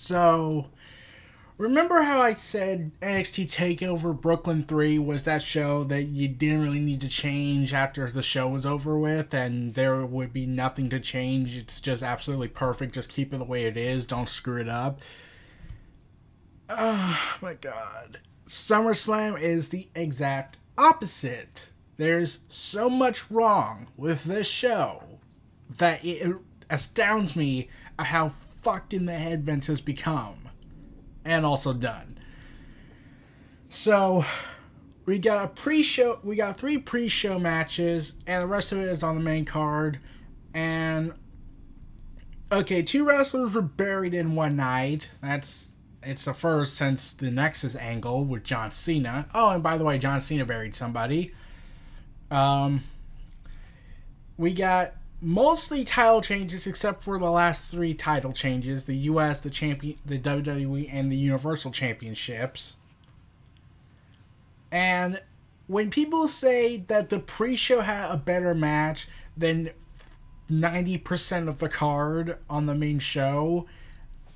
So, remember how I said NXT TakeOver Brooklyn 3 was that show that you didn't really need to change after the show was over with, and there would be nothing to change? It's just absolutely perfect. Just keep it the way it is. Don't screw it up. Oh my god. SummerSlam is the exact opposite. There's so much wrong with this show that it astounds me at how fucked in the head Vince has become. And also done. So, we got a pre-show, we got 3 pre-show matches, and the rest of it is on the main card. And, okay, 2 wrestlers were buried in one night. It's the first since the Nexus angle with John Cena. Oh, and by the way, John Cena buried somebody. We got mostly title changes except for the last 3 title changes. The US, the WWE, and the Universal Championships. And when people say that the pre-show had a better match than 90% of the card on the main show,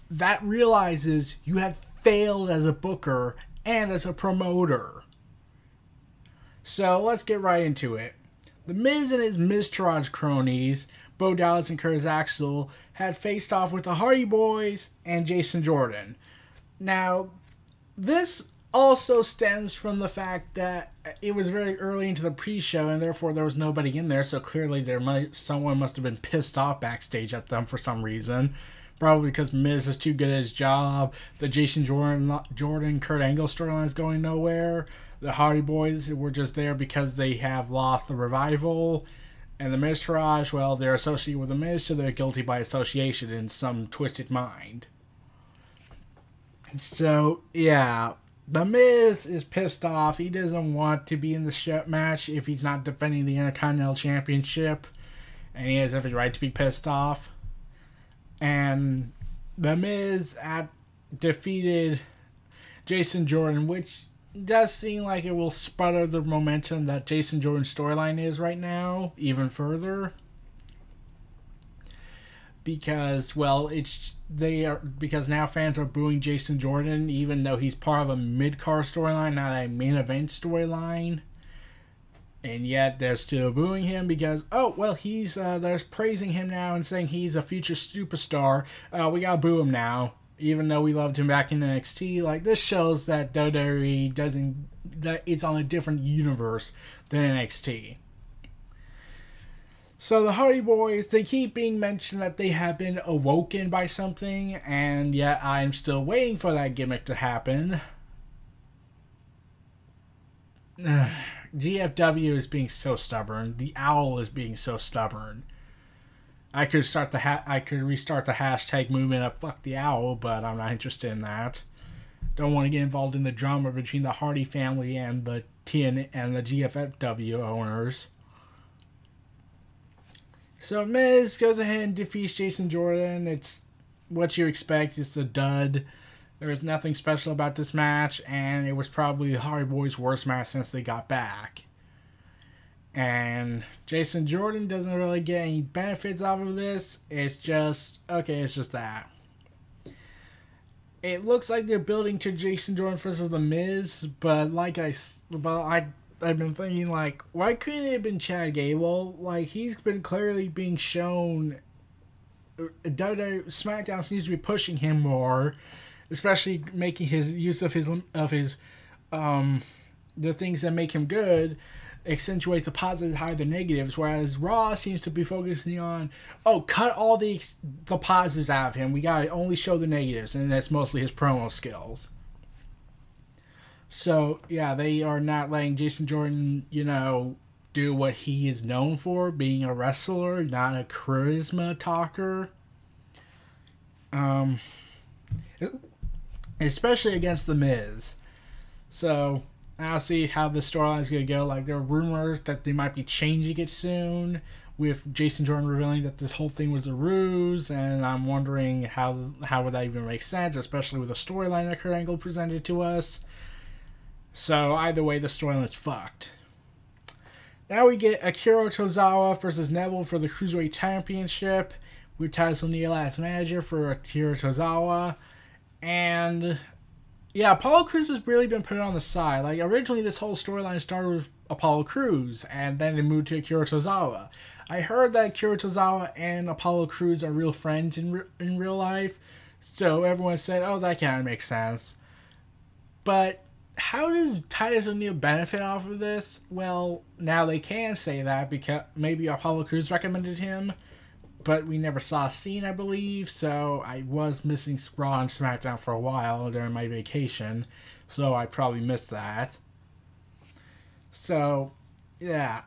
that realizes you have failed as a booker and as a promoter. So let's get right into it. The Miz and his Miztourage cronies, Bo Dallas and Curtis Axel, had faced off with the Hardy Boys and Jason Jordan. Now, this also stems from the fact that it was very early into the pre-show and therefore there was nobody in there, so clearly someone must have been pissed off backstage at them for some reason. Probably because Miz is too good at his job. The Jason Jordan Kurt Angle storyline is going nowhere. The Hardy Boys were just there because they have lost the Revival. And the Miztourage, well, they're associated with the Miz, so they're guilty by association in some twisted mind. So, yeah. The Miz is pissed off. He doesn't want to be in the match if he's not defending the Intercontinental Championship. And he has every right to be pissed off. And The Miz defeated Jason Jordan, which does seem like it will sputter the momentum that Jason Jordan's storyline is right now even further. Because, well, because now fans are booing Jason Jordan, even though he's part of a mid-card storyline, not a main event storyline. And yet they're still booing him because, oh, well, they're praising him now and saying he's a future superstar. We gotta boo him now, even though we loved him back in NXT. Like, this shows that WWE that it's on a different universe than NXT. So the Hardy Boys, they keep being mentioned that they have been awoken by something, and yet I'm still waiting for that gimmick to happen. GFW is being so stubborn. The Owl is being so stubborn. I could restart the hashtag movement of fuck the Owl, but I'm not interested in that. Don't want to get involved in the drama between the Hardy family and the GFW owners. So Miz goes ahead and defeats Jason Jordan. It's what you expect. It's a dud. There was nothing special about this match, and it was probably the Hardy Boys' worst match since they got back. And Jason Jordan doesn't really get any benefits off of this. It's just, okay, it's just that. It looks like they're building to Jason Jordan versus The Miz, but I've been thinking, like, why couldn't it have been Chad Gable? Like, he's been clearly being shown SmackDown seems to be pushing him more, especially making his use of his the things that make him good accentuate the positives, hide the negatives, whereas Raw seems to be focusing on, oh, cut all the positives out of him. We gotta only show the negatives, and that's mostly his promo skills. So, yeah, they are not letting Jason Jordan, do what he is known for, being a wrestler, not a charisma talker. Especially against The Miz. So, I'll see how the storyline is going to go. Like, there are rumors that they might be changing it soon, with Jason Jordan revealing that this whole thing was a ruse, and I'm wondering how would that even make sense, especially with the storyline that Kurt Angle presented to us. So, either way, the storyline is fucked. Now we get Akira Tozawa versus Neville for the Cruiserweight Championship, with Titus O'Neil as manager for Akira Tozawa. And yeah, Apollo Crews has really been put on the side. Like, originally this whole storyline started with Apollo Crews, and then it moved to Akira Tozawa. I heard that Akira Tozawa and Apollo Crews are real friends in real life, so everyone said, oh, that kind of makes sense. But how does Titus O'Neil benefit off of this? Well, now they can say that because maybe Apollo Crews recommended him, but we never saw a scene, I believe, so I was missing Raw and SmackDown for a while during my vacation, so I probably missed that. So, yeah,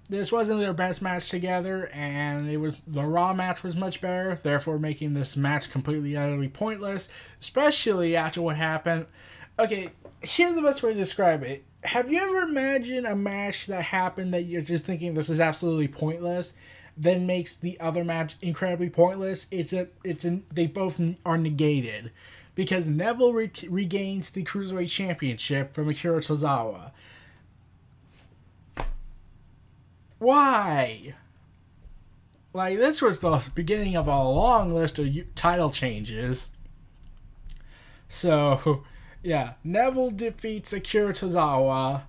this wasn't their best match together, and the Raw match was much better, therefore making this match completely utterly pointless, especially after what happened. Okay, here's the best way to describe it. Have you ever imagined a match that happened that you're just thinking this is absolutely pointless, then makes the other match incredibly pointless? They both are negated, because Neville regains the Cruiserweight Championship from Akira Tozawa. Why? Like, this was the beginning of a long list of title changes. So, yeah, Neville defeats Akira Tozawa,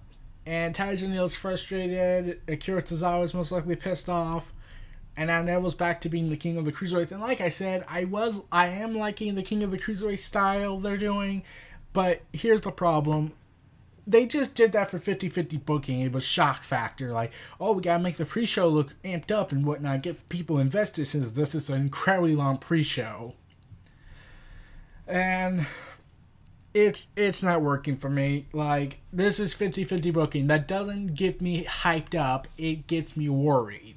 and Titus O'Neil's frustrated. Akira Tozawa is most likely pissed off, and now Neville's back to being the king of the Cruiserweights. And like I said, I am liking the king of the Cruiserweight style they're doing, but here's the problem. They just did that for 50-50 booking. It was shock factor. Like, oh, we gotta make the pre-show look amped up and whatnot, get people invested since this is an incredibly long pre-show. And it's not working for me. Like, this is 50-50 booking. That doesn't get me hyped up. It gets me worried.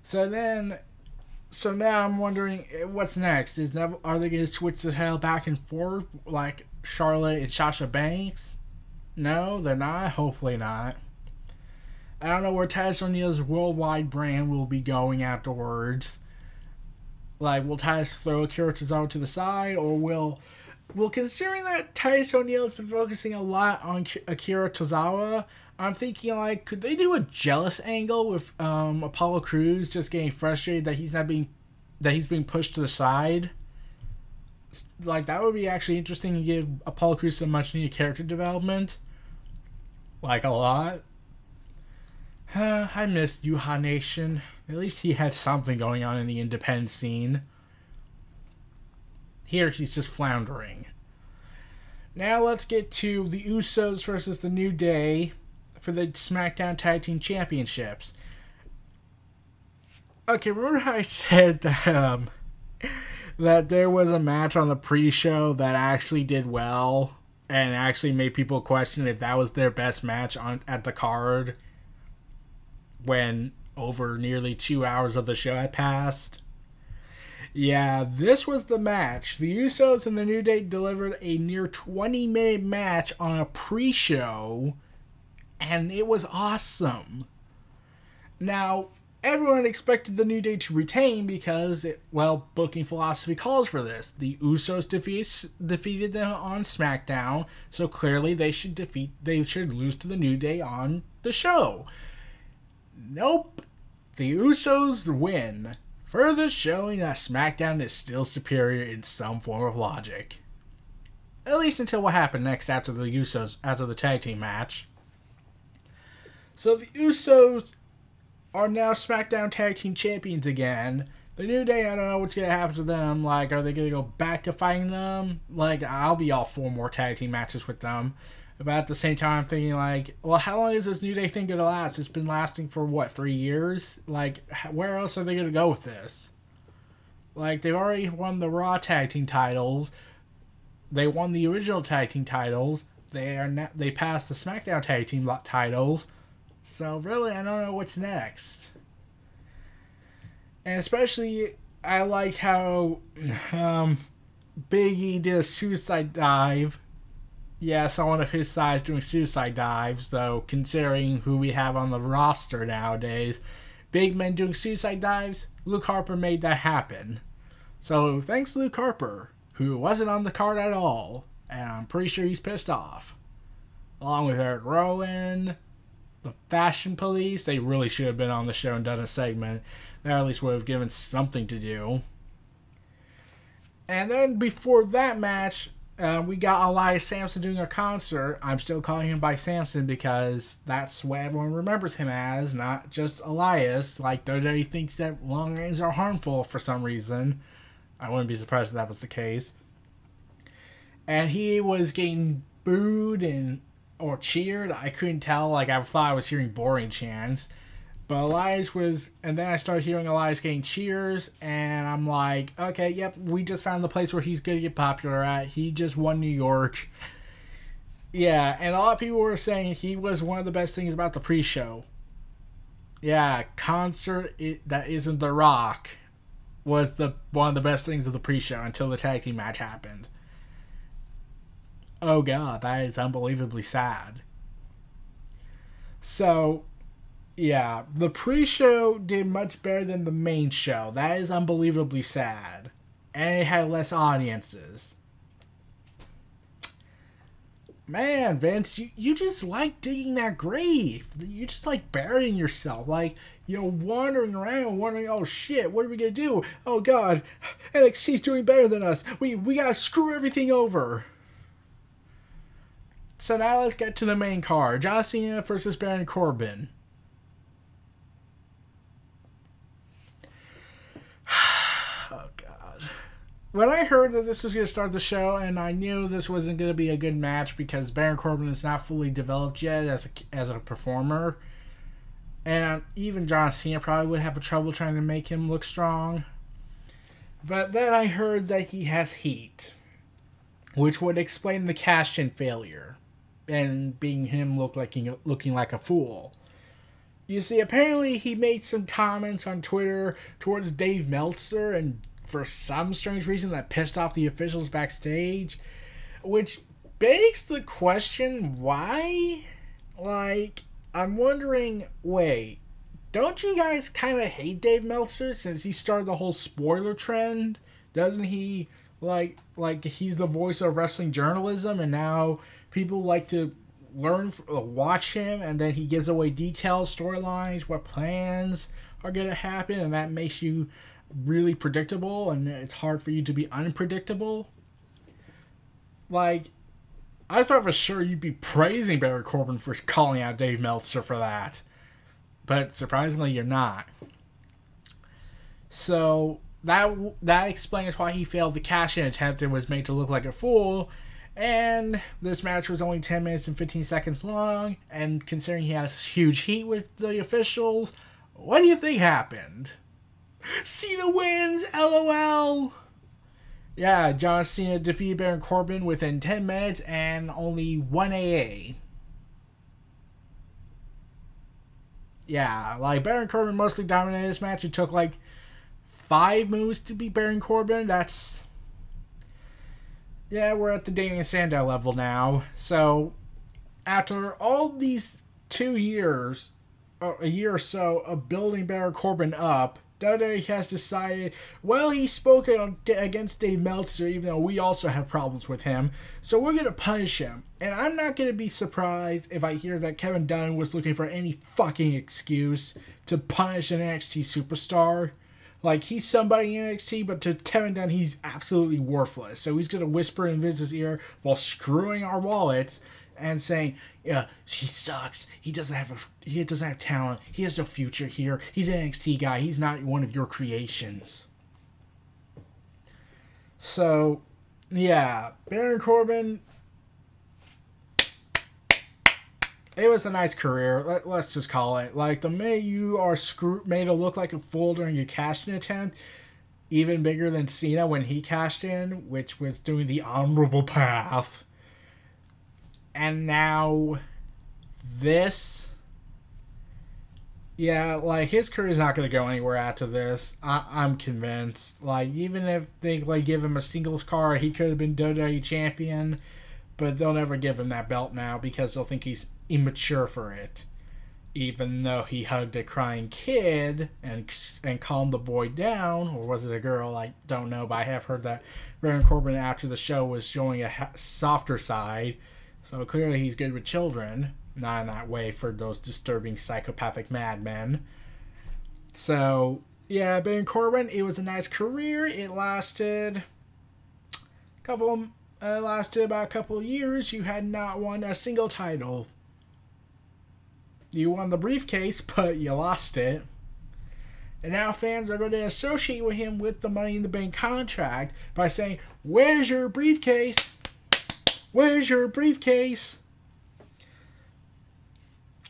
So now I'm wondering, what's next? Are they going to switch the title back and forth like Charlotte and Sasha Banks? No, they're not. Hopefully not. I don't know where Titus O'Neil's worldwide brand will be going afterwards. Like, will Titus throw Akira Tozawa to the side, or will considering that Titus O'Neil has been focusing a lot on Akira Tozawa, I'm thinking, like, could they do a jealous angle with Apollo Crews just getting frustrated that he's being pushed to the side? Like, that would be actually interesting to give Apollo Crews some much needed character development. Like, a lot. I missed Yuha Nation. At least he had something going on in the independent scene. Here he's just floundering. Now let's get to the Usos versus the New Day for the SmackDown Tag Team Championships. Okay, remember how I said that that there was a match on the pre-show that actually did well and actually made people question if that was their best match at the card when over nearly 2 hours of the show had passed? Yeah, this was the match. The Usos and the New Day delivered a near 20-minute match on a pre-show, and it was awesome. Now, everyone expected the New Day to retain because, booking philosophy calls for this. The Usos defeated them on SmackDown, so clearly they should lose to the New Day on the show. Nope. The Usos win, further showing that SmackDown is still superior in some form of logic. At least until what happened next after the tag team match. So the Usos are now SmackDown Tag Team Champions again. The New Day, I don't know what's going to happen to them. Like, are they going to go back to fighting them? Like, I'll be all for more tag team matches with them. But at the same time, I'm thinking, like, well, how long is this New Day thing going to last? It's been lasting for, 3 years? Like, where else are they going to go with this? Like, they've already won the Raw Tag Team titles. They won the original Tag Team titles. They passed the SmackDown Tag Team titles. So, really, I don't know what's next. And especially, I liked how Big E did a suicide dive. Yeah, someone of his size doing suicide dives, though, considering who we have on the roster nowadays. Big men doing suicide dives, Luke Harper made that happen. So, thanks Luke Harper, who wasn't on the card at all, and I'm pretty sure he's pissed off. Along with Eric Rowan, the Fashion Police, they really should have been on the show and done a segment. That at least would have given something to do. And then before that match, we got Elias Samson doing a concert. I'm still calling him by Samson because that's what everyone remembers him as, not just Elias. Like, WWE thinks that long names are harmful for some reason. I wouldn't be surprised if that was the case. And he was getting booed or cheered. I couldn't tell. Like, I thought I was hearing boring chants. But Elias was, and then I started hearing Elias getting cheers, and I'm like, okay, yep, we just found the place where he's going to get popular at. He just won New York. Yeah, and a lot of people were saying he was one of the best things about the pre-show. Yeah, concert that isn't The Rock was one of the best things of the pre-show until the tag team match happened. Oh god, that is unbelievably sad. So, yeah, the pre-show did much better than the main show. That is unbelievably sad. And it had less audiences. Man, Vince, you just like digging that grave. You just like burying yourself. Like, wandering around, wondering, oh shit, what are we gonna do? Oh god, NXT's doing better than us. We gotta screw everything over. So now let's get to the main card. John Cena versus Baron Corbin. Oh god. When I heard that this was going to start the show, and I knew this wasn't going to be a good match because Baron Corbin is not fully developed yet as a performer, and even John Cena probably would have trouble trying to make him look strong. But then I heard that he has heat, which would explain the cash-in failure and being him looking like a fool. You see, apparently he made some comments on Twitter towards Dave Meltzer, and for some strange reason that pissed off the officials backstage, which begs the question, why? Like, I'm wondering, wait, don't you guys kind of hate Dave Meltzer since he started the whole spoiler trend? Doesn't he, like he's the voice of wrestling journalism, and now people like to watch him, and then he gives away details, storylines, what plans are going to happen, and that makes you really predictable, and it's hard for you to be unpredictable. Like, I thought for sure you'd be praising Baron Corbin for calling out Dave Meltzer for that, but surprisingly you're not. So that explains why he failed the cash-in attempt and was made to look like a fool. And this match was only 10 minutes and 15 seconds long, and considering he has huge heat with the officials, what do you think happened? Cena wins, LOL! Yeah, John Cena defeated Baron Corbin within 10 minutes and only 1 AA. Yeah, like, Baron Corbin mostly dominated this match. It took, 5 moves to beat Baron Corbin. That's... Yeah, we're at the Damien Sandow level now. So, after all these 2 years, a year or so, of building Baron Corbin up, WWE has decided, well, he spoke against Dave Meltzer, even though we also have problems with him, so we're going to punish him. And I'm not going to be surprised if I hear that Kevin Dunn was looking for any fucking excuse to punish an NXT superstar. Like, he's somebody in NXT, but to Kevin Dunn, he's absolutely worthless. So he's going to whisper in Vince's ear while screwing our wallets and saying, yeah, he sucks. He doesn't have talent. He has no future here. He's an NXT guy. He's not one of your creations. So, yeah, Baron Corbin, it was a nice career. Let's just call it. Like, the minute you are made to look like a fool during your cash-in attempt, even bigger than Cena when he cashed in, which was doing the honorable path. And now this, yeah, like, his career's not going to go anywhere after this. I'm convinced. Like, even if they, give him a singles card, he could have been WWE champion, but they'll never give him that belt now because they'll think he's immature for it. Even though he hugged a crying kid and calmed the boy down, or was it a girl? I don't know, but I have heard that Baron Corbin after the show was showing a softer side. So clearly he's good with children. Not in that way for those disturbing psychopathic madmen. So, yeah, Baron Corbin, it was a nice career. It lasted lasted about a couple of years. You had not won a single title. You won the briefcase, but you lost it. And now fans are going to associate with him with the Money in the Bank contract by saying, "Where's your briefcase? Where's your briefcase?"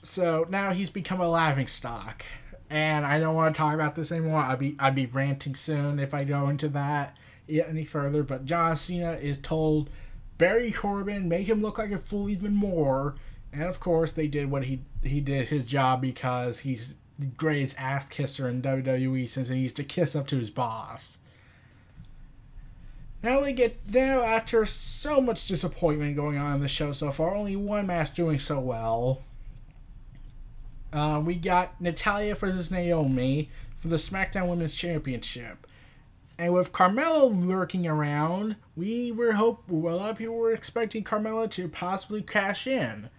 So now he's become a laughingstock. And I don't want to talk about this anymore. I'd be ranting soon if I go into that any further. But John Cena is told, bury Corbin, make him look like a fool even more. And of course they did what he did his job, because he's the greatest ass kisser in WWE since he used to kiss up to his boss. Now after so much disappointment going on in the show so far, only one match doing so well. We got Natalya versus Naomi for the SmackDown Women's Championship. And with Carmella lurking around, a lot of people were expecting Carmella to possibly cash in.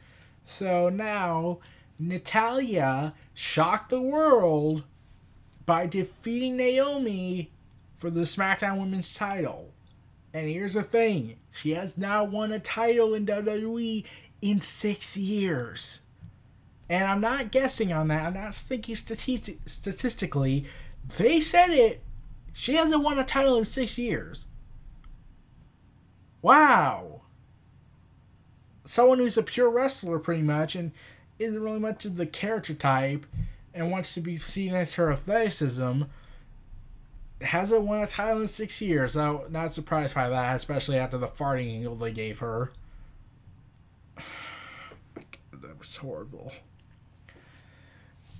So now, Natalya shocked the world by defeating Naomi for the SmackDown Women's title. And here's the thing, she has now won a title in WWE in 6 years. And I'm not guessing on that. I'm not thinking statistically. They said it. She hasn't won a title in 6 years. Wow. Someone who's a pure wrestler, pretty much, and isn't really much of the character type, and wants to be seen as her athleticism, hasn't won a title in 6 years. So, not surprised by that, especially after the farting angle they gave her. That was horrible.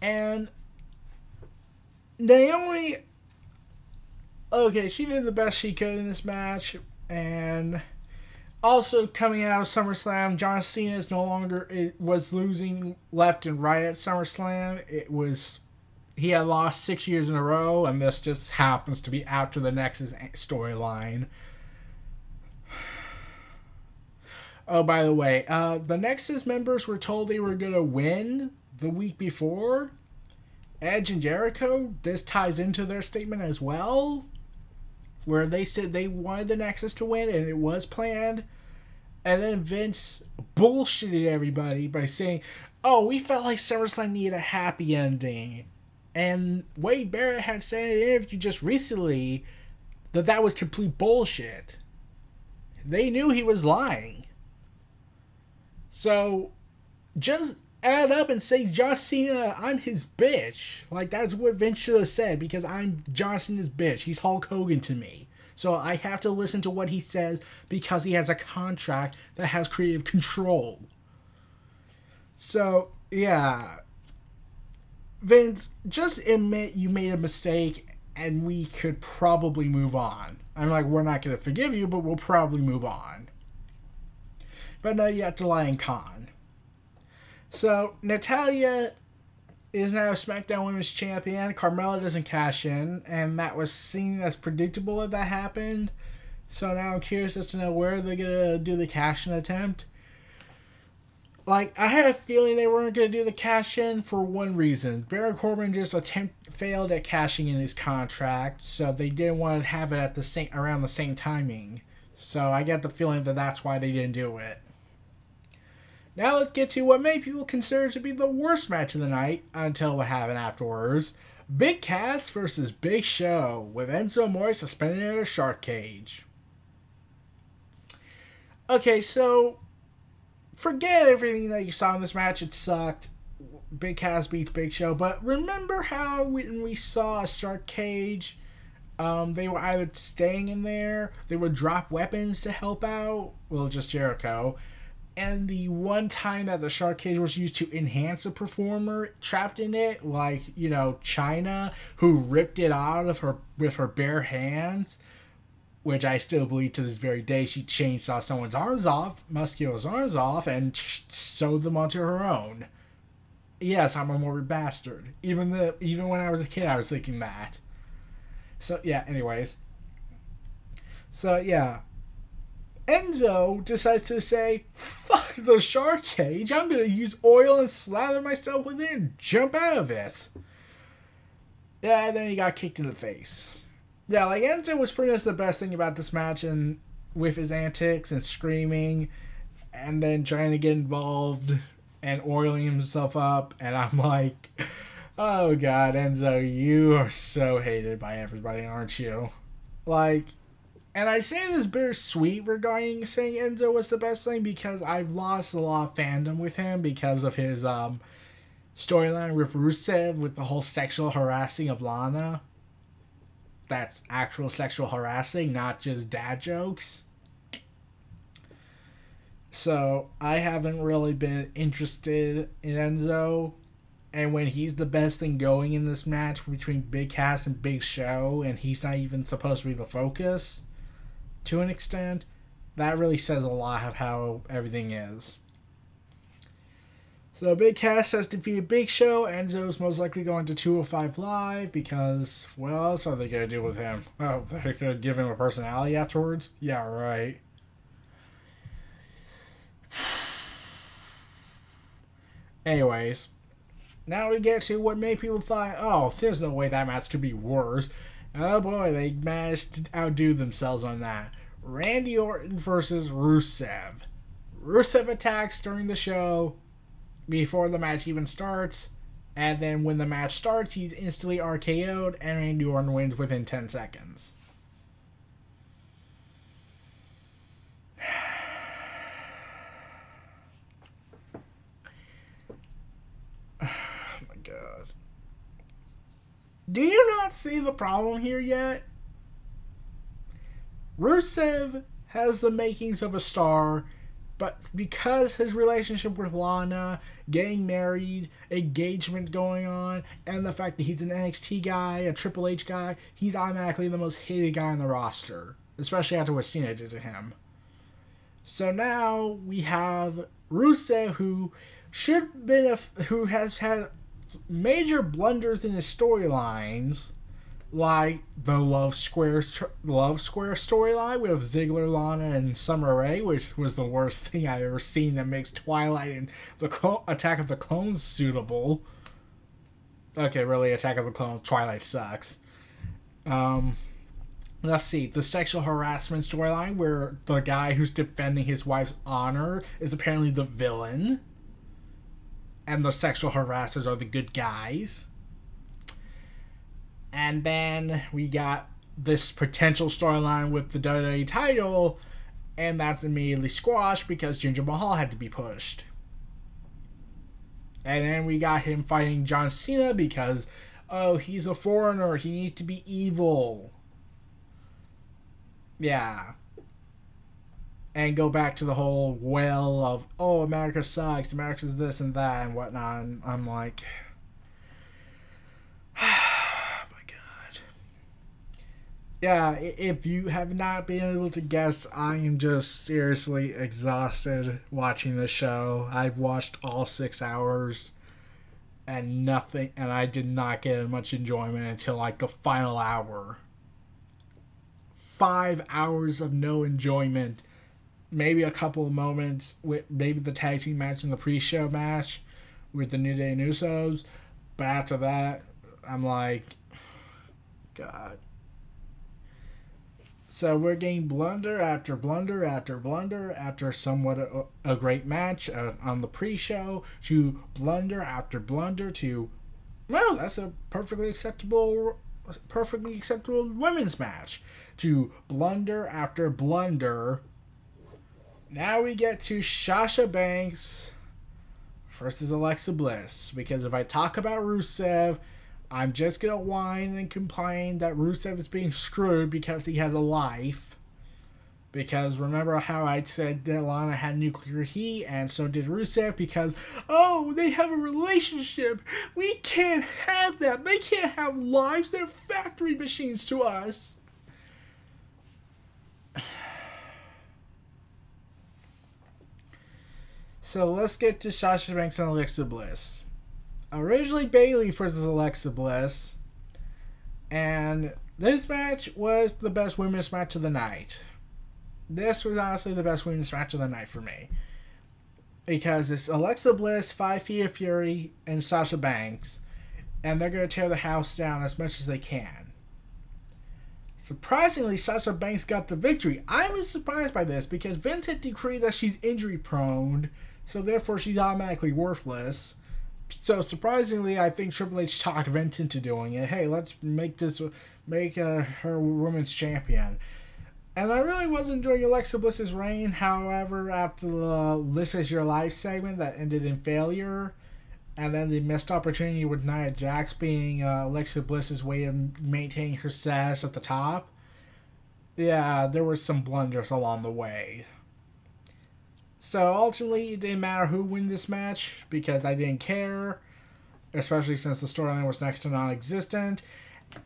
And Naomi, okay, she did the best she could in this match. And also coming out of SummerSlam, John Cena was losing left and right at SummerSlam. He had lost 6 years in a row, and this just happens to be after the Nexus storyline. Oh, by the way, the Nexus members were told they were going to win the week before. Edge and Jericho, this ties into their statement as well, where they said they wanted the Nexus to win, and it was planned. And then Vince bullshitted everybody by saying, "Oh, we felt like SummerSlam needed a happy ending." And Wade Barrett had said in an interview just recently that was complete bullshit. They knew he was lying. So, just add up and say, John Cena, I'm his bitch. Like, that's what Vince should have said, because I'm John Cena's bitch. He's Hulk Hogan to me. So I have to listen to what he says because he has a contract that has creative control. So, yeah. Vince, just admit you made a mistake and we could probably move on. I'm like, we're not going to forgive you, but we'll probably move on. But no, you have to lie and con. So, Natalya is now SmackDown Women's Champion. Carmella doesn't cash in, and that was seen as predictable if that happened. So now I'm curious as to know where they're going to do the cash-in attempt. Like, I had a feeling they weren't going to do the cash-in for one reason. Baron Corbin just failed at cashing in his contract, so they didn't want to have it at around the same timing. So I get the feeling that that's why they didn't do it. Now let's get to what many people consider to be the worst match of the night until what happened afterwards. Big Cass versus Big Show with Enzo Amore suspended in a shark cage. Okay, so forget everything that you saw in this match. It sucked. Big Cass beats Big Show. But remember how when we saw a shark cage, they were either staying in there, they would drop weapons to help out. Well, just Jericho. And the one time that the shark cage was used to enhance a performer trapped in it, like, you know, Chyna, who ripped it out of her with her bare hands, which I still believe to this very day she chainsaw someone's arms off, Musculo's arms off, and sewed them onto her own. Yes, I'm a morbid bastard. Even when I was a kid, I was thinking that. So, yeah, anyways. So, yeah. Enzo decides to say, fuck the shark cage, I'm going to use oil and slather myself with it and jump out of it. Yeah, and then he got kicked in the face. Yeah, like, Enzo was pretty much the best thing about this match, and with his antics and screaming and then trying to get involved and oiling himself up. And I'm like, oh god, Enzo, you are so hated by everybody, aren't you? Like, and I say this bittersweet regarding saying Enzo was the best thing because I've lost a lot of fandom with him because of his storyline with Rusev with the whole sexual harassing of Lana. That's actual sexual harassing, not just dad jokes. So I haven't really been interested in Enzo. And when he's the best thing going in this match between Big Cass and Big Show, and he's not even supposed to be the focus, to an extent, that really says a lot of how everything is. So Big Cass has defeated Big Show. Enzo's most likely going to 205 Live because what else are they going to do with him? Oh, they're going to give him a personality afterwards? Yeah, right. Anyways, now we get to what made people thought, oh, there's no way that match could be worse. Oh boy, they managed to outdo themselves on that. Randy Orton versus Rusev. Rusev attacks during the show before the match even starts, and then when the match starts, he's instantly RKO'd, and Randy Orton wins within 10 seconds. Oh my god. Do you not see the problem here yet? Rusev has the makings of a star, but because his relationship with Lana, getting married, engagement going on, and the fact that he's an NXT guy, a Triple H guy, he's automatically the most hated guy on the roster, especially after what Cena did to him. So now we have Rusev, who who has had major blunders in his storylines, like the Love Square storyline with Ziggler, Lana, and Summer Rae, which was the worst thing I've ever seen that makes Twilight and the Attack of the Clones suitable. Okay, really, Attack of the Clones, Twilight sucks. Let's see, the sexual harassment storyline where the guy who's defending his wife's honor is apparently the villain, and the sexual harassers are the good guys. And then we got this potential storyline with the WWE title, and that's immediately squashed because Jinder Mahal had to be pushed. And then we got him fighting John Cena because, oh, he's a foreigner, he needs to be evil. Yeah. And go back to the whole well of, oh, America sucks, America's this and that and whatnot. And I'm like, yeah, if you have not been able to guess, I am just seriously exhausted watching this show. I've watched all 6 hours and I did not get much enjoyment until like the final hour. 5 hours of no enjoyment. Maybe a couple of moments with maybe the tag team match and the pre-show match with the New Day and Usos. But after that, I'm like, God. So we're getting blunder after blunder after blunder after somewhat a great match on the pre-show to blunder after blunder to, well, that's a perfectly acceptable women's match to blunder after blunder. Now we get to Sasha Banks versus Alexa Bliss, because if I talk about Rusev, I'm just going to whine and complain that Rusev is being screwed because he has a life. Because remember how I said that Lana had nuclear heat, and so did Rusev, because, oh, they have a relationship. We can't have that. They can't have lives. They're factory machines to us. So let's get to Sasha Banks and Alexa Bliss. Originally Bayley versus Alexa Bliss, and this match was the best women's match of the night. This was honestly the best women's match of the night for me, because it's Alexa Bliss, 5 Feet of Fury, and Sasha Banks, and they're going to tear the house down as much as they can. Surprisingly, Sasha Banks got the victory. I was surprised by this because Vince had decreed that she's injury prone, so therefore she's automatically worthless. So surprisingly, I think Triple H talked Vince into doing it. Hey, let's make her women's champion. And I really was enjoying Alexa Bliss's reign. However, after the "This Is Your Life" segment that ended in failure, and then the missed opportunity with Nia Jax being Alexa Bliss's way of maintaining her status at the top, yeah, there were some blunders along the way. So ultimately, it didn't matter who won this match because I didn't care, especially since the storyline was next to non-existent.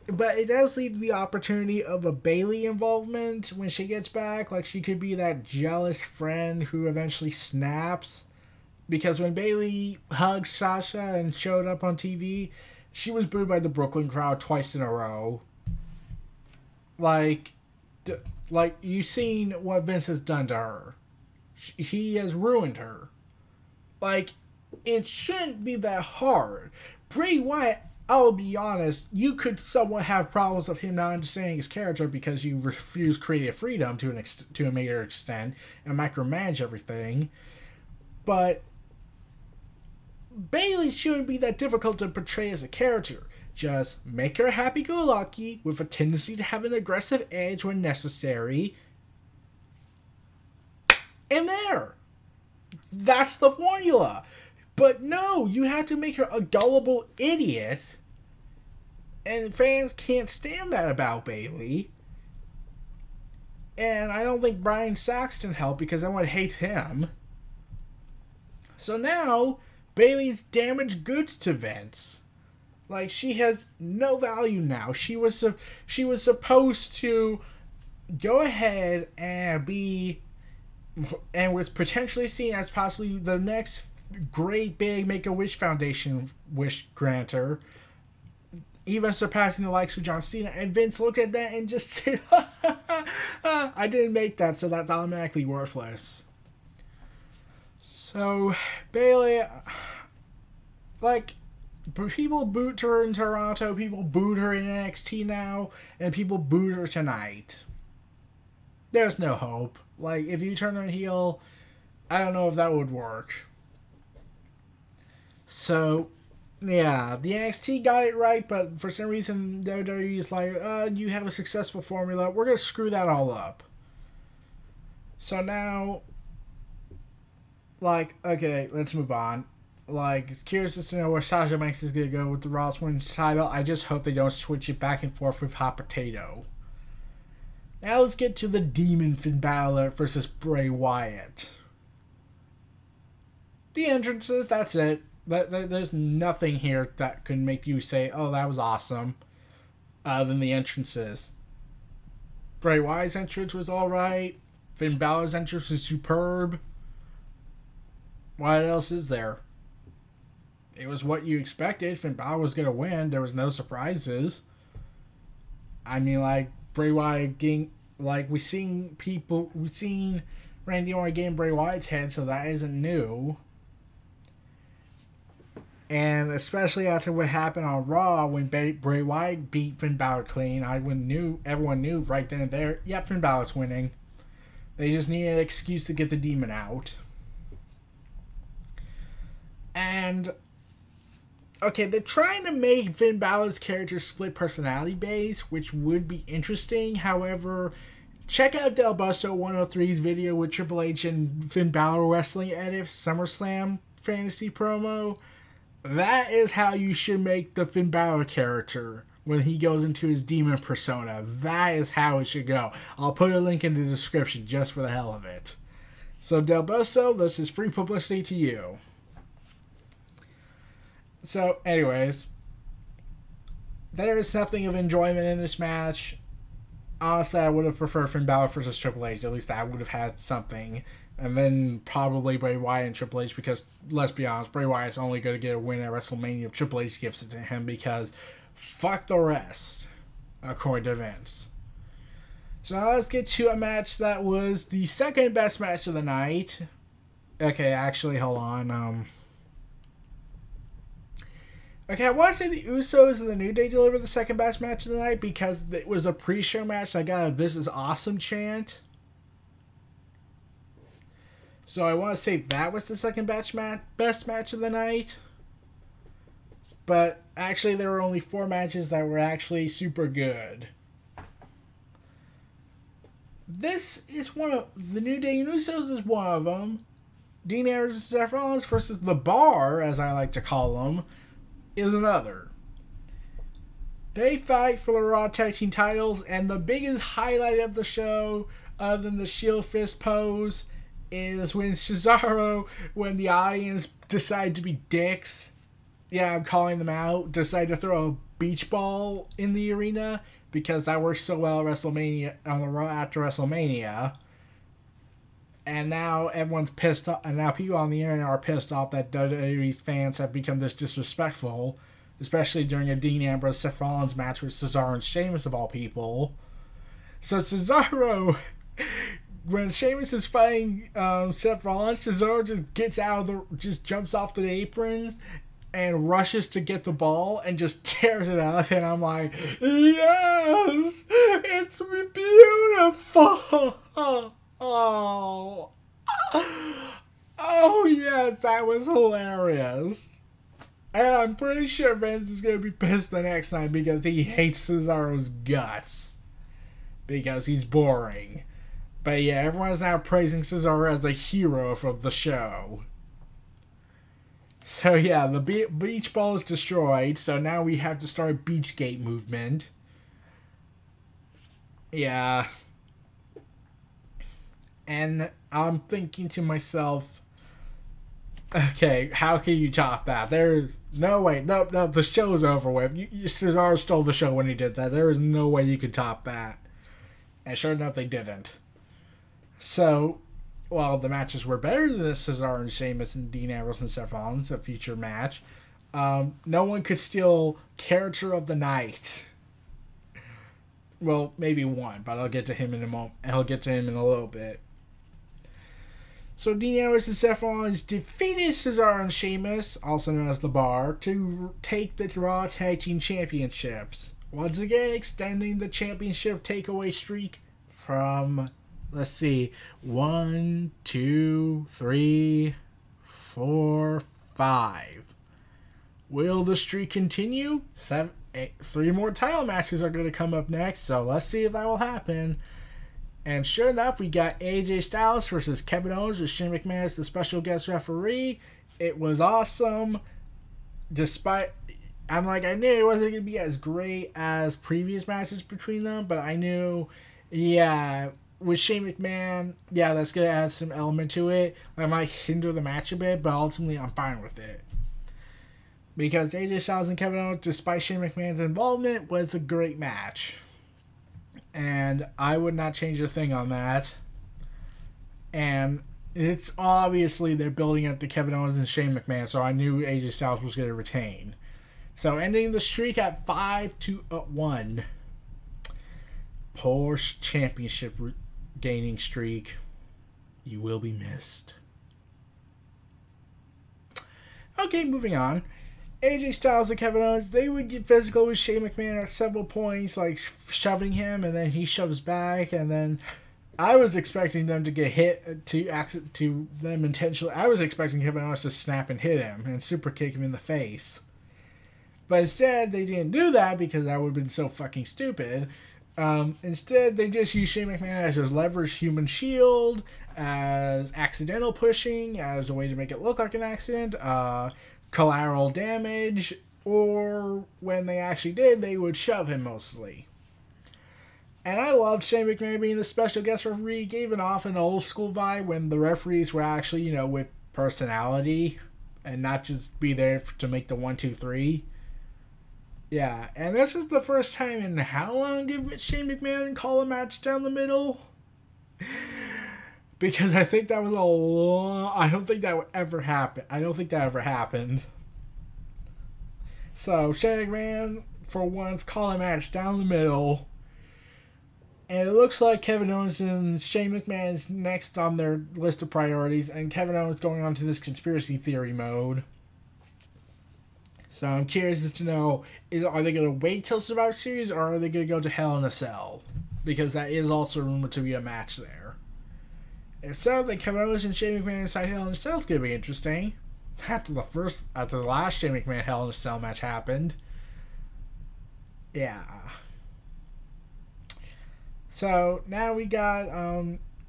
But it does leave the opportunity of a Bayley involvement when she gets back. Like, she could be that jealous friend who eventually snaps. Because when Bayley hugged Sasha and showed up on TV, she was booed by the Brooklyn crowd twice in a row. Like you've seen what Vince has done to her. He has ruined her. Like, it shouldn't be that hard. Bray Wyatt, I'll be honest, you could somewhat have problems of him not understanding his character because you refuse creative freedom to a major extent and micromanage everything. But Bayley shouldn't be that difficult to portray as a character. Just make her happy-go-lucky with a tendency to have an aggressive edge when necessary. And there. That's the formula. But no, you have to make her a gullible idiot. And fans can't stand that about Bayley. And I don't think Brian Saxton helped because everyone hates him. So now, Bayley's damaged goods to Vince. Like, she has no value now. She was supposed to go ahead and was potentially seen as possibly the next great big Make-A-Wish Foundation wish granter, even surpassing the likes of John Cena. And Vince looked at that and just said, I didn't make that, so that's automatically worthless. So, Bayley, like, people booed her in Toronto, people booed her in NXT now, and people booed her tonight. There's no hope. Like, if you turn her heel, I don't know if that would work. So, yeah, the NXT got it right, but for some reason, WWE is like, you have a successful formula, we're going to screw that all up. So now, like, okay, let's move on. Like, it's curious as to know where Sasha Banks is going to go with the Raw's Women's title. I just hope they don't switch it back and forth with Hot Potato. Now let's get to the Demon Finn Balor versus Bray Wyatt. The entrances, that's it. There's nothing here that could make you say, oh, that was awesome, other than the entrances. Bray Wyatt's entrance was alright. Finn Balor's entrance was superb. What else is there? It was what you expected. Finn Balor was going to win. There was no surprises. I mean, like, Bray Wyatt getting, like, we've seen Randy Orton getting Bray Wyatt's head, so that isn't new. And especially after what happened on Raw when Bray Wyatt beat Finn Balor clean, everyone knew right then and there, yep, Finn Balor's winning. They just needed an excuse to get the demon out. And, okay, they're trying to make Finn Balor's character split personality base, which would be interesting. However, check out Del Busto 103's video with Triple H and Finn Balor wrestling edit SummerSlam fantasy promo. That is how you should make the Finn Balor character when he goes into his demon persona. That is how it should go. I'll put a link in the description just for the hell of it. So, Del Busto, this is free publicity to you. So, anyways, there is nothing of enjoyment in this match. Honestly, I would have preferred Finn Balor versus Triple H. At least I would have had something. And then probably Bray Wyatt and Triple H, because, let's be honest, Bray Wyatt's only going to get a win at WrestleMania if Triple H gives it to him, because fuck the rest, according to Vince. So now let's get to a match that was the second best match of the night. Okay, actually, hold on. Okay, I want to say the Usos and the New Day delivered the second best match of the night because it was a pre-show match. I got a "This is awesome" chant. So I want to say that was the second best match of the night. But actually, there were only 4 matches that were actually super good. This is one of the New Day and Usos is one of them. Dean Ambrose and Seth Rollins versus The Bar, as I like to call them, is another. They fight for the Raw Tag Team titles, and the biggest highlight of the show, other than the Shield Fist pose, is when Cesaro, when the audience decide to be dicks, yeah, I'm calling them out, decide to throw a beach ball in the arena because that works so well at WrestleMania, on the Raw after WrestleMania. And now everyone's pissed off, and now people on the internet are pissed off that WWE's fans have become this disrespectful, especially during a Dean Ambrose Seth Rollins match with Cesaro and Sheamus of all people. So Cesaro, when Sheamus is fighting Seth Rollins, Cesaro just gets just jumps off the aprons and rushes to get the ball and just tears it up, and I'm like, yes, it's beautiful. Oh, yes, that was hilarious. And I'm pretty sure Vince is going to be pissed the next night because he hates Cesaro's guts. Because he's boring. But yeah, everyone's now praising Cesaro as the hero of the show. So yeah, the beach ball is destroyed, so now we have to start a Beachgate movement. Yeah. And I'm thinking to myself, okay, how can you top that? There's no way. No, the show's over with. Cesaro stole the show when he did that. There is no way you could top that. And sure enough, they didn't. So, while the matches were better than the Cesaro and Sheamus and Dean Ambrose and Seth Rollins, a future match, no one could steal Character of the Night. Well, maybe one, but I'll get to him in a moment. I'll get to him in a little bit. So Dean Ambrose and Seth Rollins defeated Cesaro and Sheamus, also known as The Bar, to take the Raw Tag Team Championships. Once again, extending the championship takeaway streak from, let's see, 1, 2, 3, 4, 5. Will the streak continue? 7, 8, 3 more title matches are going to come up next, so let's see if that will happen. And sure enough, we got AJ Styles versus Kevin Owens with Shane McMahon as the special guest referee. It was awesome. Despite, I knew it wasn't going to be as great as previous matches between them, but I knew, yeah, with Shane McMahon, yeah, that's going to add some element to it. That might hinder the match a bit, but ultimately I'm fine with it. Because AJ Styles and Kevin Owens, despite Shane McMahon's involvement, was a great match. And I would not change a thing on that. And it's obviously they're building up to Kevin Owens and Shane McMahon, so I knew AJ Styles was going to retain. So ending the streak at 5-1. Poor championship gaining streak. You will be missed. Okay, moving on. AJ Styles and Kevin Owens, they would get physical with Shane McMahon at several points, like shoving him, and then he shoves back, and then I was expecting them to get hit to them intentionally. I was expecting Kevin Owens to snap and hit him and super kick him in the face. But instead, they didn't do that because that would have been so fucking stupid. Instead, they just used Shane McMahon as his leveraged human shield, as accidental pushing, as a way to make it look like an accident, collateral damage, or when they actually did, they would shove him mostly. And I loved Shane McMahon being the special guest referee. He gave it off an old school vibe when the referees were actually, with personality and not just be there to make the 1, 2, 3. Yeah, and this is the first time in how long did Shane McMahon call a match down the middle? Because I think that was I don't think that would ever happen. I don't think that ever happened. So, Shane McMahon, for once, call a match down the middle. And it looks like Kevin Owens and Shane McMahon is next on their list of priorities. And Kevin Owens going on to this conspiracy theory mode. So I'm curious as to know, are they going to wait till Survivor Series, or are they going to go to Hell in a Cell? Because that is also rumored to be a match there. If so, then Kevin Owens and Shane McMahon inside Hell in a Cell is going to be interesting. After the last Shane McMahon Hell in a Cell match happened. Yeah. So now we got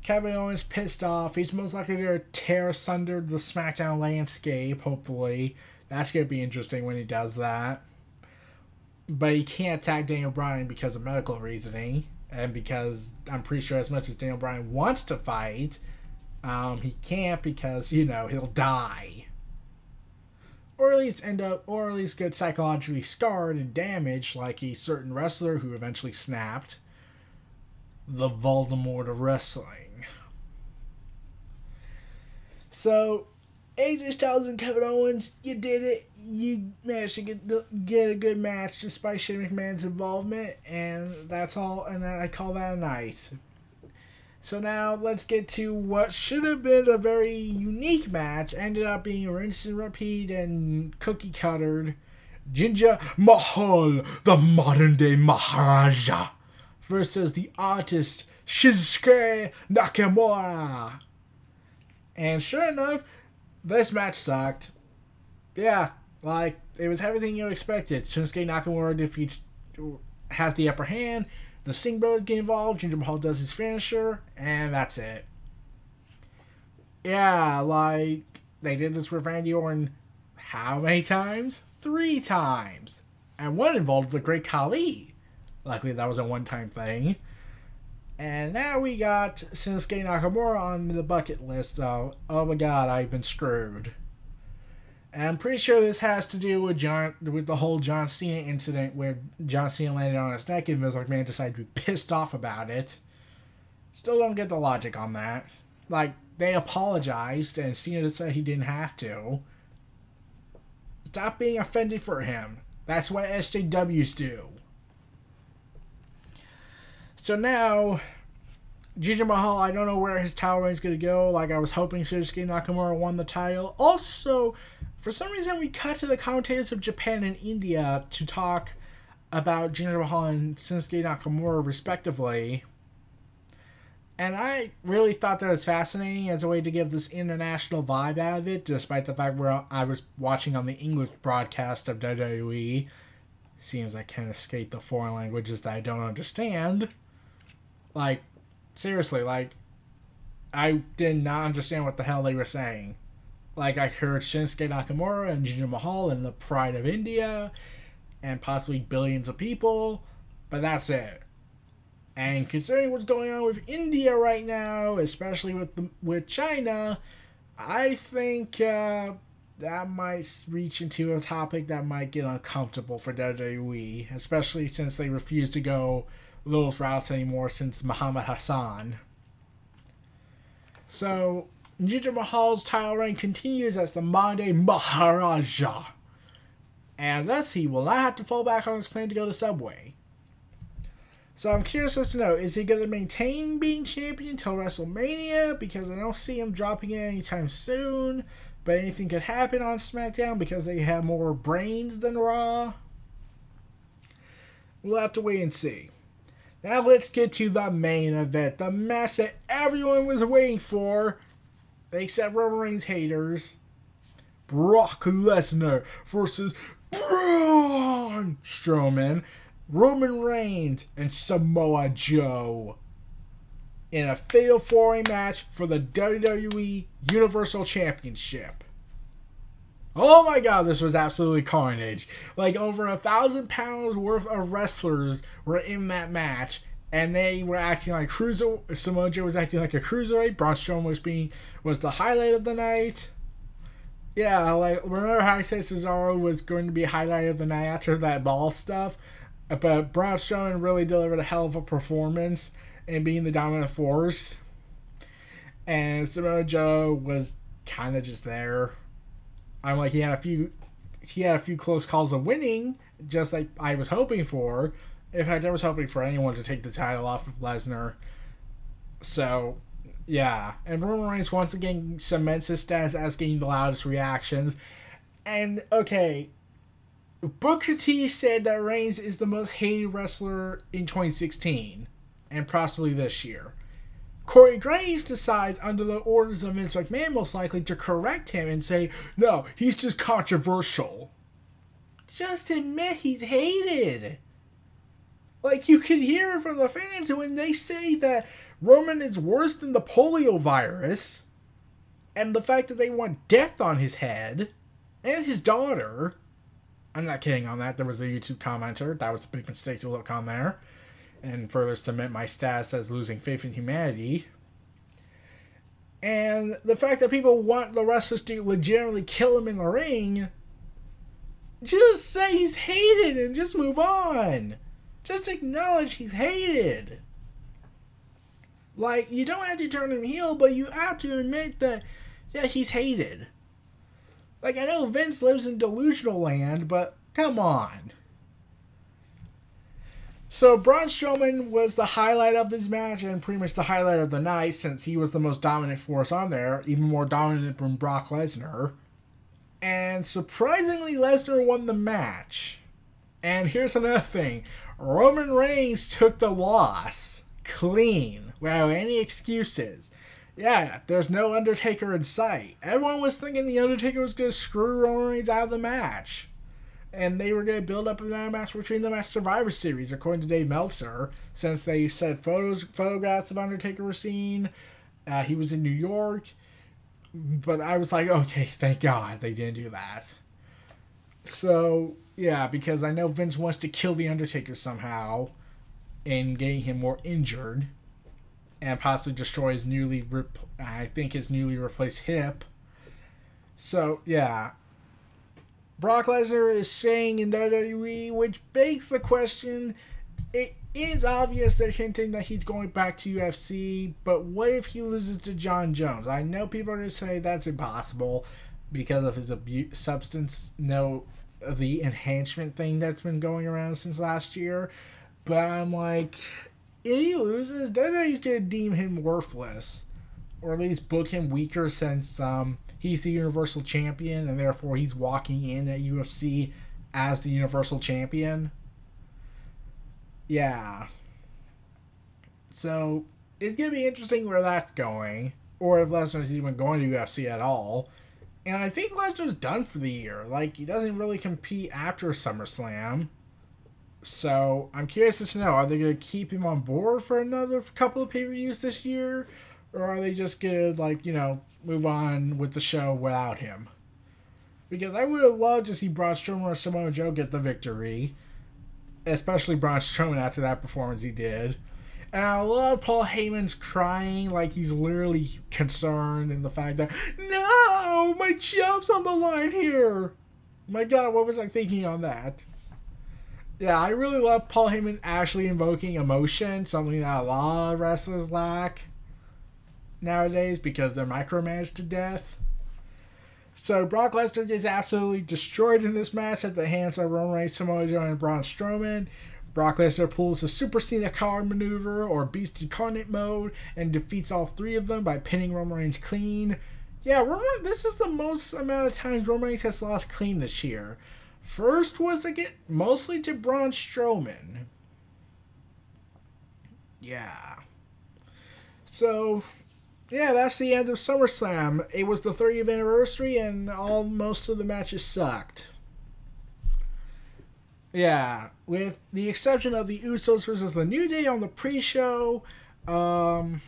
Kevin Owens pissed off. He's most likely going to tear asunder the SmackDown landscape, hopefully. That's going to be interesting when he does that. But he can't attack Daniel Bryan because of medical reasoning. And because I'm pretty sure as much as Daniel Bryan wants to fight, he can't because, he'll die. Or at least get psychologically scarred and damaged like a certain wrestler who eventually snapped. The Voldemort of wrestling. So, AJ Styles and Kevin Owens, you did it. You managed to get a good match despite Shane McMahon's involvement, and that's all. And I call that a night. So now let's get to what should have been a very unique match. Ended up being a rinse and repeat and cookie cuttered. Jinder Mahal, the modern day Maharaja, versus the artist Shinsuke Nakamura. And sure enough, this match sucked. Yeah, it was everything you expected. Shinsuke Nakamura has the upper hand. The Singh brothers get involved. Jinder Mahal does his finisher, and that's it. Yeah, they did this with Randy Orton how many times? 3 times. And one involved the Great Khali. Luckily, that was a one-time thing. And now we got Shinsuke Nakamura on the bucket list of, oh my god, I've been screwed. And I'm pretty sure this has to do with the whole John Cena incident where John Cena landed on his neck and Vince McMahon decided to be pissed off about it. Still don't get the logic on that. They apologized and Cena said he didn't have to. Stop being offended for him. That's what SJWs do. So now, Jinder Mahal, I don't know where his title reign is going to go. I was hoping Shinsuke Nakamura won the title. Also, for some reason, we cut to the commentators of Japan and India to talk about Jinder Mahal and Shinsuke Nakamura, respectively. And I really thought that was fascinating as a way to give this international vibe out of it, despite the fact where I was watching on the English broadcast of WWE. Seems I can escape the foreign languages that I don't understand. Seriously, I did not understand what the hell they were saying. I heard Shinsuke Nakamura and Jinder Mahal and the pride of India and possibly billions of people, but that's it. And considering what's going on with India right now, especially with China, I think that might reach into a topic that might get uncomfortable for WWE, especially since they refuse to go those routes anymore since Muhammad Hassan. So, Jinder Mahal's title reign continues as the modern-day Maharaja, and thus he will not have to fall back on his plan to go to Subway. So I'm curious as to know, is he going to maintain being champion until WrestleMania? Because I don't see him dropping it anytime soon, but anything could happen on SmackDown because they have more brains than Raw. We'll have to wait and see. Now let's get to the main event, the match that everyone was waiting for, except Roman Reigns haters. Brock Lesnar versus Braun Strowman, Roman Reigns, and Samoa Joe in a fatal 4-way match for the WWE Universal Championship. Oh my god, this was absolutely carnage. Over 1,000 pounds worth of wrestlers were in that match, and they were acting like Samoa Joe was acting like a cruiserweight. Braun Strowman was the highlight of the night. Yeah, remember how I said Cesaro was going to be a highlight of the night after that ball stuff? But Braun Strowman really delivered a hell of a performance in being the dominant force. And Samoa Joe was kind of just there. He had a few close calls of winning, just like I was hoping for. In fact, I was hoping for anyone to take the title off of Lesnar. So, yeah. And Roman Reigns once again cements his status as getting the loudest reactions. And, okay, Booker T said that Reigns is the most hated wrestler in 2016 and possibly this year. Corey Graves decides, under the orders of Vince McMahon most likely, to correct him and say, no, he's just controversial. Just admit he's hated. Like, you can hear it from the fans when they say that Roman is worse than the polio virus, and the fact that they want death on his head, and his daughter. I'm not kidding on that. There was a YouTube commenter. That was a big mistake to look on there. And further cement my status as losing faith in humanity. And the fact that people want the wrestlers to legitimately kill him in the ring, just say he's hated and just move on. Just acknowledge he's hated. Like, you don't have to turn him heel, but you have to admit that, yeah, he's hated. Like, I know Vince lives in delusional land, but come on. So, Braun Strowman was the highlight of this match and pretty much the highlight of the night since he was the most dominant force on there, even more dominant than Brock Lesnar. And surprisingly, Lesnar won the match. And here's another thing. Roman Reigns took the loss clean, without any excuses. Yeah, there's no Undertaker in sight. Everyone was thinking the Undertaker was going to screw Roman Reigns out of the match. And they were going to build up another match between them at Survivor Series, according to Dave Meltzer, since they said photographs of Undertaker were seen. He was in New York. But I was like, okay, thank God they didn't do that. So, yeah, because I know Vince wants to kill the Undertaker somehow and getting him more injured and possibly destroy his newly replaced hip. So, yeah. Brock Lesnar is staying in WWE, which begs the question, it is obvious they're hinting that he's going back to UFC, but what if he loses to John Jones? I know people are going to say that's impossible because of his the enhancement thing that's been going around since last year, but I'm like, if he loses, WWE's going to deem him worthless, or at least book him weaker since he's the Universal Champion, and therefore he's walking in at UFC as the Universal Champion. Yeah. So, it's going to be interesting where that's going, or if Lesnar's even going to UFC at all. And I think Lesnar's done for the year. Like, he doesn't really compete after SummerSlam. So, I'm curious to know, are they going to keep him on board for another couple of pay-per-views this year? Or are they just going to, move on with the show without him? Because I would have loved to see Braun Strowman or Samoa Joe get the victory. Especially Braun Strowman after that performance he did. And I love Paul Heyman's crying like he's literally concerned in the fact that, no, my job's on the line here. My God, what was I thinking on that? Yeah, I really love Paul Heyman actually invoking emotion, something that a lot of wrestlers lack nowadays because they're micromanaged to death. So Brock Lesnar gets absolutely destroyed in this match at the hands of Roman Reigns, Samoa Joe, and Braun Strowman. Brock Lesnar pulls the Super Cena card maneuver, or Beast Incarnate mode, and defeats all three of them by pinning Roman Reigns clean. Yeah, this is the most amount of times Roman Reigns has lost clean this year. First was mostly to Braun Strowman. Yeah. So, yeah, that's the end of SummerSlam. It was the 30th anniversary, and most of the matches sucked. Yeah, with the exception of the Usos versus the New Day on the pre-show, Dean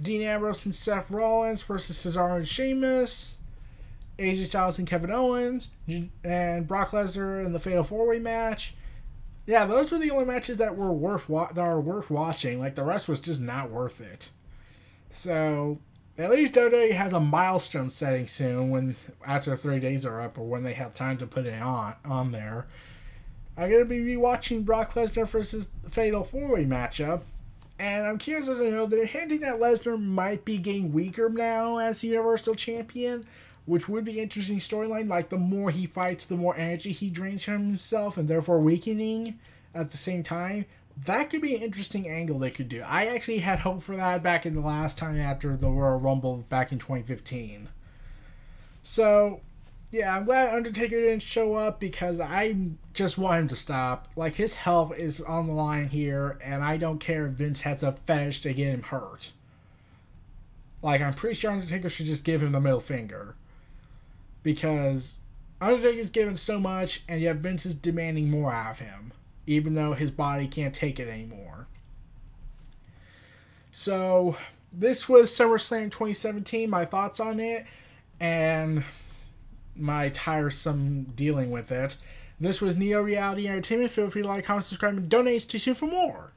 Ambrose and Seth Rollins versus Cesaro and Sheamus, AJ Styles and Kevin Owens, and Brock Lesnar in the Fatal 4-Way match. Yeah, those were the only matches that were worth watching. Like, the rest was just not worth it. So, at least WWE has a milestone setting soon after 3 days are up, or when they have time to put it on there. I'm going to be rewatching Brock Lesnar versus the Fatal 4-Way matchup. And I'm curious to know, they're hinting that Lesnar might be getting weaker now as Universal Champion, which would be an interesting storyline. Like, the more he fights, the more energy he drains from himself, and therefore weakening at the same time. That could be an interesting angle they could do. I actually had hope for that back in the last time after the Royal Rumble back in 2015. So, Yeah, I'm glad Undertaker didn't show up because I just want him to stop. Like, his health is on the line here, and I don't care if Vince has a fetish to get him hurt. Like, I'm pretty sure Undertaker should just give him the middle finger. Because Undertaker's given so much, and yet Vince is demanding more out of him. Even though his body can't take it anymore. So, this was SummerSlam 2017, my thoughts on it, and my tiresome dealing with it. This was Neo Reality Entertainment. Feel free to like, comment, subscribe, and donate to tune for more.